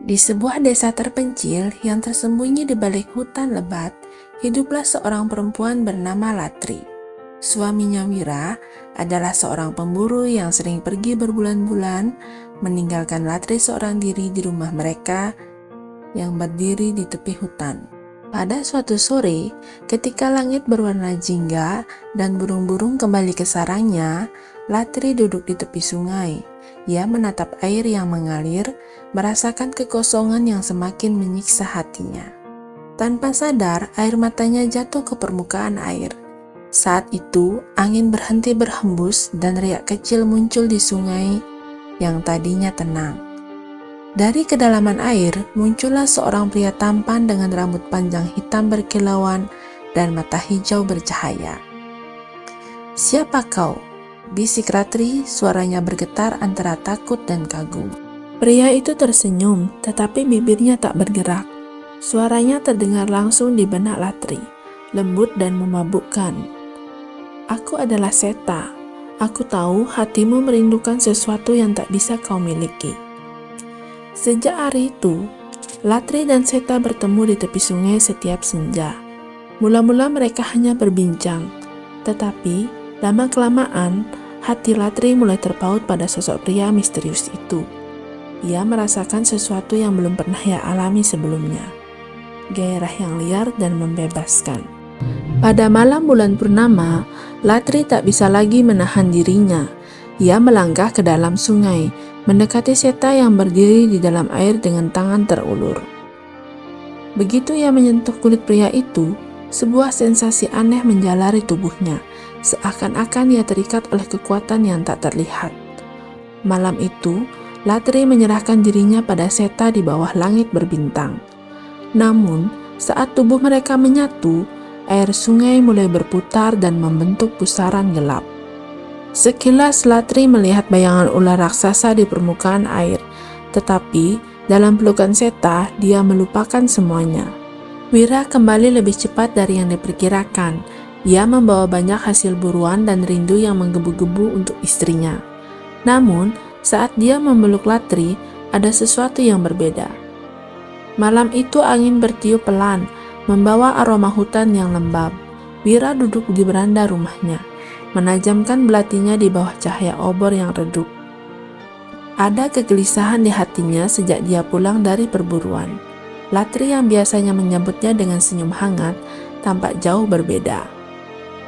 Di sebuah desa terpencil yang tersembunyi di balik hutan lebat, hiduplah seorang perempuan bernama Latri. Suaminya Wira adalah seorang pemburu yang sering pergi berbulan-bulan, meninggalkan Latri seorang diri di rumah mereka yang berdiri di tepi hutan. Pada suatu sore, ketika langit berwarna jingga dan burung-burung kembali ke sarangnya, Latri duduk di tepi sungai. Ia menatap air yang mengalir, merasakan kekosongan yang semakin menyiksa hatinya. Tanpa sadar, air matanya jatuh ke permukaan air. Saat itu, angin berhenti berhembus dan riak kecil muncul di sungai yang tadinya tenang. Dari kedalaman air, muncullah seorang pria tampan dengan rambut panjang hitam berkilauan dan mata hijau bercahaya. "Siapa kau?" bisik Latri, suaranya bergetar antara takut dan kagum. Pria itu tersenyum, tetapi bibirnya tak bergerak. Suaranya terdengar langsung di benak Latri, lembut dan memabukkan. "Aku adalah Seta. Aku tahu hatimu merindukan sesuatu yang tak bisa kau miliki." Sejak hari itu, Latri dan Seta bertemu di tepi sungai setiap senja. Mula-mula mereka hanya berbincang, tetapi lama-kelamaan hati Latri mulai terpaut pada sosok pria misterius itu. Ia merasakan sesuatu yang belum pernah ia alami sebelumnya, gairah yang liar dan membebaskan. Pada malam bulan purnama, Latri tak bisa lagi menahan dirinya. Ia melangkah ke dalam sungai, mendekati Seta yang berdiri di dalam air dengan tangan terulur. Begitu ia menyentuh kulit pria itu, sebuah sensasi aneh menjalari tubuhnya, seakan-akan ia terikat oleh kekuatan yang tak terlihat. Malam itu, Latri menyerahkan dirinya pada Seta di bawah langit berbintang. Namun, saat tubuh mereka menyatu, air sungai mulai berputar dan membentuk pusaran gelap. Sekilas Latri melihat bayangan ular raksasa di permukaan air, tetapi dalam pelukan Seta, dia melupakan semuanya. Wira kembali lebih cepat dari yang diperkirakan. Ia membawa banyak hasil buruan dan rindu yang menggebu-gebu untuk istrinya. Namun, saat dia memeluk Latri, ada sesuatu yang berbeda. Malam itu angin bertiup pelan, membawa aroma hutan yang lembab. Wira duduk di beranda rumahnya, menajamkan belatinya di bawah cahaya obor yang redup. Ada kegelisahan di hatinya sejak dia pulang dari perburuan. Latri yang biasanya menyambutnya dengan senyum hangat, tampak jauh berbeda.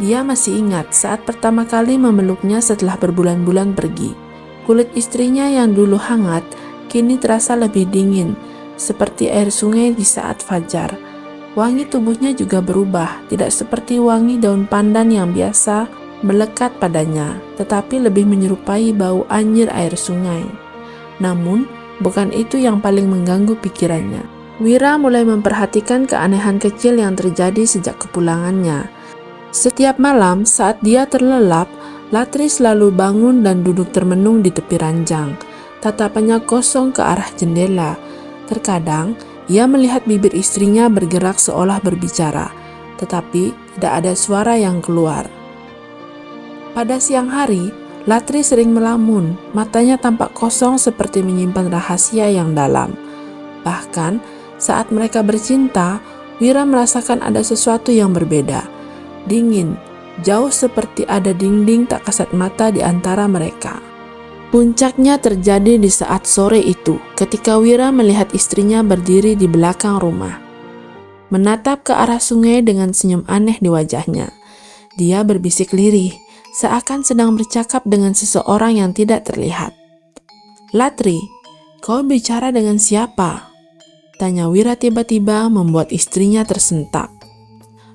Dia masih ingat saat pertama kali memeluknya setelah berbulan-bulan pergi. Kulit istrinya yang dulu hangat, kini terasa lebih dingin, seperti air sungai di saat fajar. Wangi tubuhnya juga berubah, tidak seperti wangi daun pandan yang biasa melekat padanya, tetapi lebih menyerupai bau anjir air sungai. Namun, bukan itu yang paling mengganggu pikirannya. Wira mulai memperhatikan keanehan kecil yang terjadi sejak kepulangannya. Setiap malam saat dia terlelap, Latri selalu bangun dan duduk termenung di tepi ranjang. Tatapannya kosong ke arah jendela. Terkadang, ia melihat bibir istrinya bergerak seolah berbicara, tetapi tidak ada suara yang keluar. Pada siang hari, Latri sering melamun, matanya tampak kosong seperti menyimpan rahasia yang dalam. Bahkan, saat mereka bercinta, Wira merasakan ada sesuatu yang berbeda. Dingin, jauh seperti ada dinding tak kasat mata di antara mereka. Puncaknya terjadi di saat sore itu, ketika Wira melihat istrinya berdiri di belakang rumah, menatap ke arah sungai dengan senyum aneh di wajahnya. Dia berbisik lirih, seakan sedang bercakap dengan seseorang yang tidak terlihat. "Latri, kau bicara dengan siapa?" tanya Wira tiba-tiba, membuat istrinya tersentak.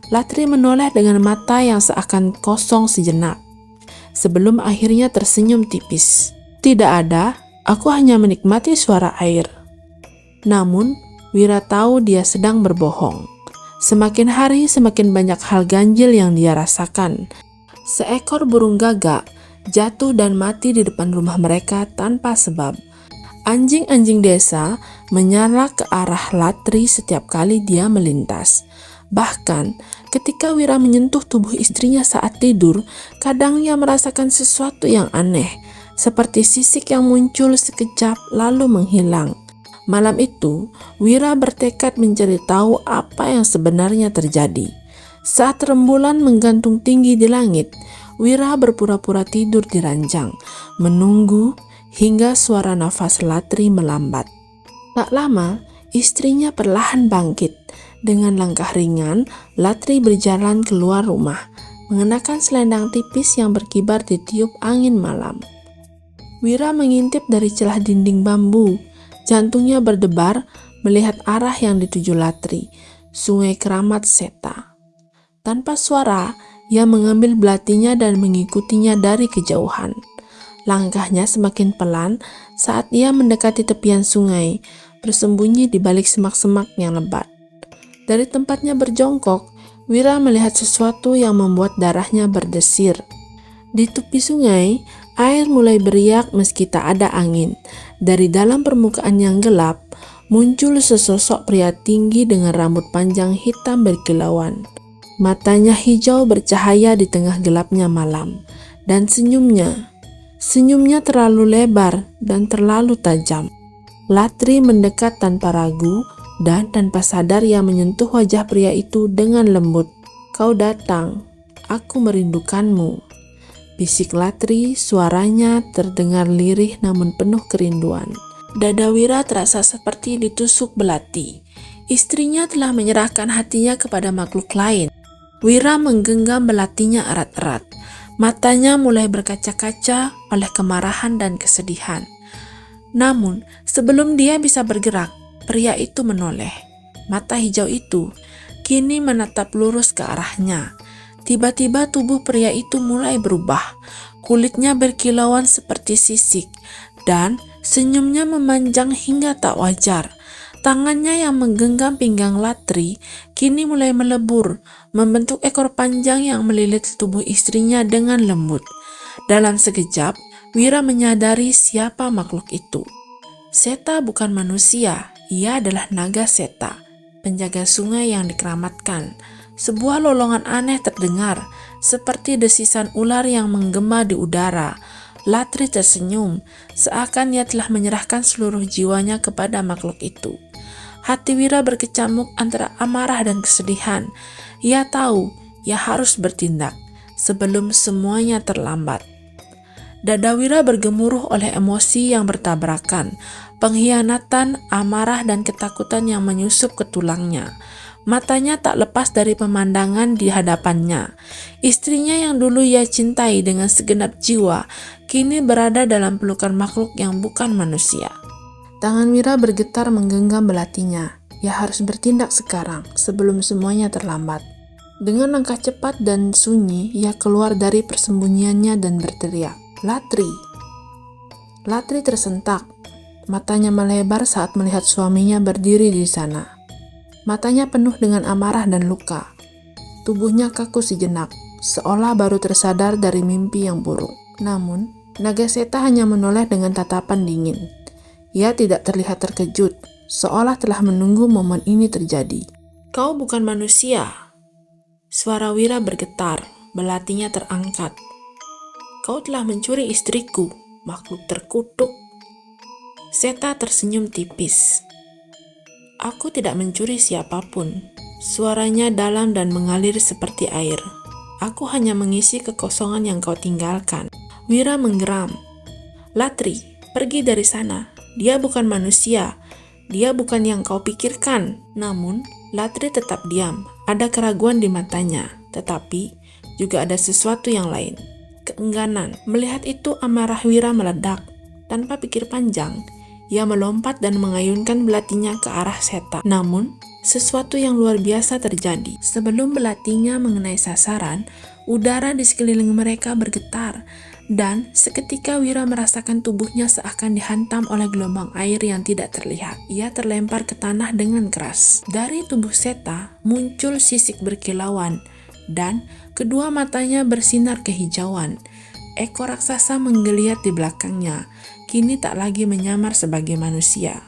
Latri menoleh dengan mata yang seakan kosong sejenak, sebelum akhirnya tersenyum tipis. "Tidak ada, aku hanya menikmati suara air." Namun, Wira tahu dia sedang berbohong. Semakin hari semakin banyak hal ganjil yang dia rasakan. Seekor burung gagak jatuh dan mati di depan rumah mereka tanpa sebab. Anjing-anjing desa menyala ke arah Latri setiap kali dia melintas. Bahkan, ketika Wira menyentuh tubuh istrinya saat tidur, kadang ia merasakan sesuatu yang aneh, seperti sisik yang muncul sekejap lalu menghilang. Malam itu, Wira bertekad mencari tahu apa yang sebenarnya terjadi. Saat rembulan menggantung tinggi di langit, Wira berpura-pura tidur di ranjang, menunggu hingga suara nafas Latri melambat. Tak lama, istrinya perlahan bangkit. Dengan langkah ringan, Latri berjalan keluar rumah, mengenakan selendang tipis yang berkibar ditiup angin malam. Wira mengintip dari celah dinding bambu. Jantungnya berdebar melihat arah yang dituju Latri, Sungai Keramat Seta. Tanpa suara, ia mengambil belatinya dan mengikutinya dari kejauhan. Langkahnya semakin pelan saat ia mendekati tepian sungai, bersembunyi di balik semak-semak yang lebat. Dari tempatnya berjongkok, Wira melihat sesuatu yang membuat darahnya berdesir. Di tepi sungai, air mulai beriak meski tak ada angin. Dari dalam permukaan yang gelap, muncul sesosok pria tinggi dengan rambut panjang hitam berkilauan. Matanya hijau bercahaya di tengah gelapnya malam, dan senyumnya terlalu lebar dan terlalu tajam. Latri mendekat tanpa ragu, dan tanpa sadar ia menyentuh wajah pria itu dengan lembut. "Kau datang, aku merindukanmu," bisik Latri, suaranya terdengar lirih namun penuh kerinduan. Dada Wira terasa seperti ditusuk belati. Istrinya telah menyerahkan hatinya kepada makhluk lain. Wira menggenggam belatinya erat-erat. Matanya mulai berkaca-kaca oleh kemarahan dan kesedihan. Namun, sebelum dia bisa bergerak, pria itu menoleh. Mata hijau itu kini menatap lurus ke arahnya. Tiba-tiba tubuh pria itu mulai berubah. Kulitnya berkilauan seperti sisik, dan senyumnya memanjang hingga tak wajar. Tangannya yang menggenggam pinggang Latri kini mulai melebur, membentuk ekor panjang yang melilit tubuh istrinya dengan lembut. Dalam sekejap, Wira menyadari siapa makhluk itu. Seta bukan manusia, ia adalah naga Seta, penjaga sungai yang dikeramatkan. Sebuah lolongan aneh terdengar, seperti desisan ular yang menggema di udara. Latri tersenyum, seakan ia telah menyerahkan seluruh jiwanya kepada makhluk itu. Hati Wira berkecamuk antara amarah dan kesedihan. Ia tahu ia harus bertindak sebelum semuanya terlambat. Dada Wira bergemuruh oleh emosi yang bertabrakan, pengkhianatan, amarah, dan ketakutan yang menyusup ke tulangnya. Matanya tak lepas dari pemandangan di hadapannya. Istrinya yang dulu ia cintai dengan segenap jiwa, kini berada dalam pelukan makhluk yang bukan manusia. Tangan Wira bergetar menggenggam belatinya. Ia harus bertindak sekarang, sebelum semuanya terlambat. Dengan langkah cepat dan sunyi, ia keluar dari persembunyiannya dan berteriak, "Latri!" Latri tersentak. Matanya melebar saat melihat suaminya berdiri di sana. Matanya penuh dengan amarah dan luka. Tubuhnya kaku sejenak, seolah baru tersadar dari mimpi yang buruk. Namun, naga Seta hanya menoleh dengan tatapan dingin. Ia tidak terlihat terkejut, seolah telah menunggu momen ini terjadi. "Kau bukan manusia." Suara Wira bergetar, belatinya terangkat. "Kau telah mencuri istriku, makhluk terkutuk." Seta tersenyum tipis. "Aku tidak mencuri siapapun." Suaranya dalam dan mengalir seperti air. "Aku hanya mengisi kekosongan yang kau tinggalkan." Wira menggeram. "Latri, pergi dari sana. Dia bukan manusia. Dia bukan yang kau pikirkan." Namun, Latri tetap diam. Ada keraguan di matanya, tetapi juga ada sesuatu yang lain. Keengganan. Melihat itu, amarah Wira meledak. Tanpa pikir panjang, ia melompat dan mengayunkan belatinya ke arah Seta. Namun, sesuatu yang luar biasa terjadi. Sebelum belatinya mengenai sasaran, udara di sekeliling mereka bergetar, dan seketika Wira merasakan tubuhnya seakan dihantam oleh gelombang air yang tidak terlihat. Ia terlempar ke tanah dengan keras. Dari tubuh Seta muncul sisik berkilauan, dan kedua matanya bersinar kehijauan. Ekor raksasa menggeliat di belakangnya, kini tak lagi menyamar sebagai manusia.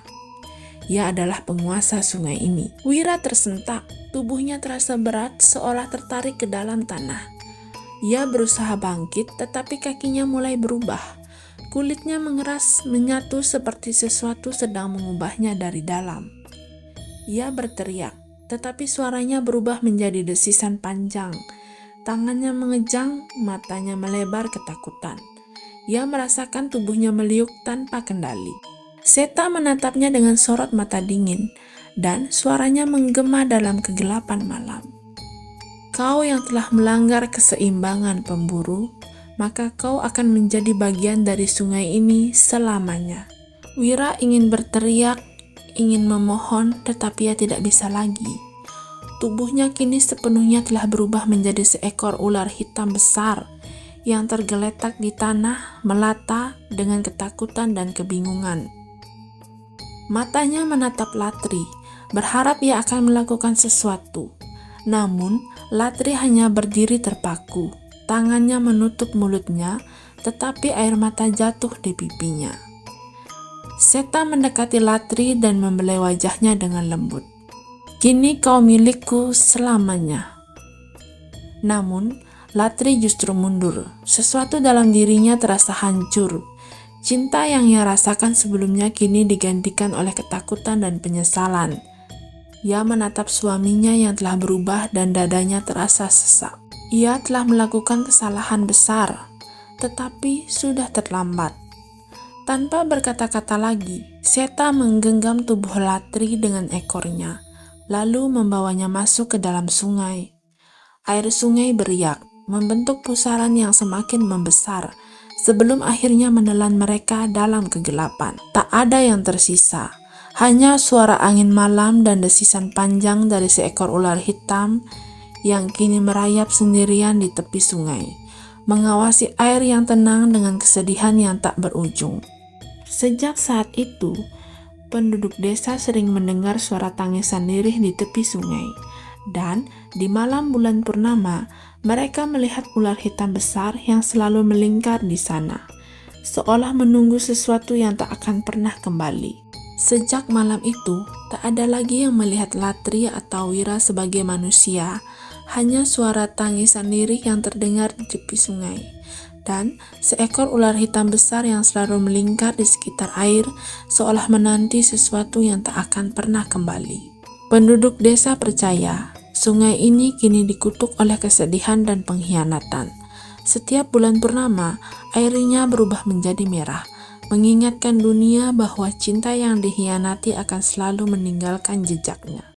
Ia adalah penguasa sungai ini. Wira tersentak, tubuhnya terasa berat seolah tertarik ke dalam tanah. Ia berusaha bangkit, tetapi kakinya mulai berubah. Kulitnya mengeras, menyatu seperti sesuatu sedang mengubahnya dari dalam. Ia berteriak, tetapi suaranya berubah menjadi desisan panjang. Tangannya mengejang, matanya melebar ketakutan. Ia merasakan tubuhnya meliuk tanpa kendali. Seta menatapnya dengan sorot mata dingin, dan suaranya menggema dalam kegelapan malam. Kau yang telah melanggar keseimbangan pemburu, maka kau akan menjadi bagian dari sungai ini selamanya. Wira ingin berteriak, ingin memohon, tetapi ia tidak bisa lagi. Tubuhnya kini sepenuhnya telah berubah menjadi seekor ular hitam besar yang tergeletak di tanah, melata dengan ketakutan dan kebingungan. Matanya menatap Latri, berharap ia akan melakukan sesuatu. Namun, Latri hanya berdiri terpaku. Tangannya menutup mulutnya, tetapi air mata jatuh di pipinya. Seta mendekati Latri dan membelai wajahnya dengan lembut. Kini kau milikku selamanya. Namun, Latri justru mundur. Sesuatu dalam dirinya terasa hancur. Cinta yang ia rasakan sebelumnya kini digantikan oleh ketakutan dan penyesalan. Ia menatap suaminya yang telah berubah dan dadanya terasa sesak. Ia telah melakukan kesalahan besar, tetapi sudah terlambat. Tanpa berkata-kata lagi, Seta menggenggam tubuh Latri dengan ekornya, lalu membawanya masuk ke dalam sungai. Air sungai beriak, membentuk pusaran yang semakin membesar, sebelum akhirnya menelan mereka dalam kegelapan. Tak ada yang tersisa, hanya suara angin malam dan desisan panjang dari seekor ular hitam yang kini merayap sendirian di tepi sungai, mengawasi air yang tenang dengan kesedihan yang tak berujung. Sejak saat itu, penduduk desa sering mendengar suara tangisan lirih di tepi sungai, dan di malam bulan purnama, mereka melihat ular hitam besar yang selalu melingkar di sana, seolah menunggu sesuatu yang tak akan pernah kembali. Sejak malam itu, tak ada lagi yang melihat Latri atau Wira sebagai manusia, hanya suara tangisan lirih yang terdengar di tepi sungai, dan seekor ular hitam besar yang selalu melingkar di sekitar air, seolah menanti sesuatu yang tak akan pernah kembali. Penduduk desa percaya, sungai ini kini dikutuk oleh kesedihan dan pengkhianatan. Setiap bulan purnama, airnya berubah menjadi merah, mengingatkan dunia bahwa cinta yang dikhianati akan selalu meninggalkan jejaknya.